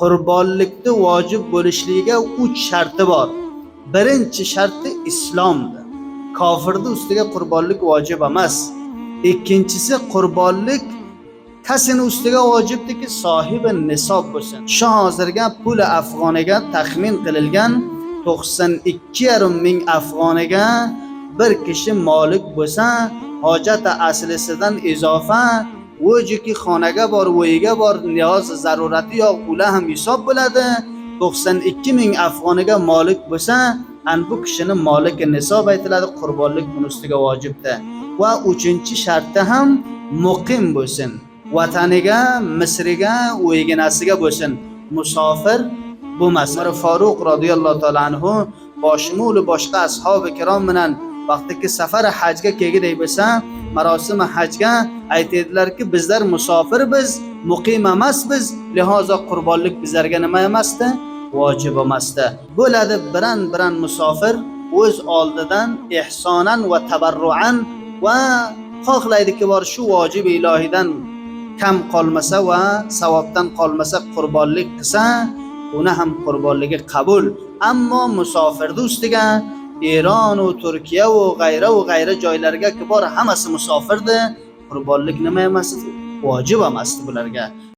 Qurbonlikni vojib bo'lishligiga 3 sharti bor. Birinchi sharti islomdir. Kofirning ustiga qurbonlik vojib emas. Ikkinchisi qurbonlik kasini ustiga vojibdiki sohibi nisob bo'lsin. Shu hozirga pul afg'oniga taxmin qilingan 92,5 ming afg'oniga bir kishi molik bo'lsa, hojati aslisidan izofa o'jiki xonaga bor, o'yiga bor, niyoz zarurati yo'q, ular ham hisob bo'ladi. 92 ming afg'oniga molik bo'lsa, an bu kishining moliki nisob aytiladi, qurbonlik uning ustiga vojibdir. Va uchinchi sharti ham muqim bo'lsin. Vataniga, Misriga, o'yginasiga bo'lsin. Musofir bo'lmasin. Umar Faruq radhiyallohu ta'ala anhu boshimuli boshqa ashabi kirom bilan vaqtiki safar hajga kelgidek bo'lsa, marosim hajga aytadilarki, bizlar musofir biz, muqim emasmiz, lihoza qurbonlik bizlarga nima emasdi? Vojib emasdi. Bo'ladi biran musofir o'z oldidan ihsonan va tabarruan va xohlaydiki bor shu vojib ilohidan kam qolmasa va savobdan qolmasa qurbonlik qilsa, uni ham qurbonligi qabul. Ammo musofirning ustiga Eron va Turkiya va g'ayra joylarga bor hammasi musofirdir. Qurbonlik nima emas? Vojib emas bularga.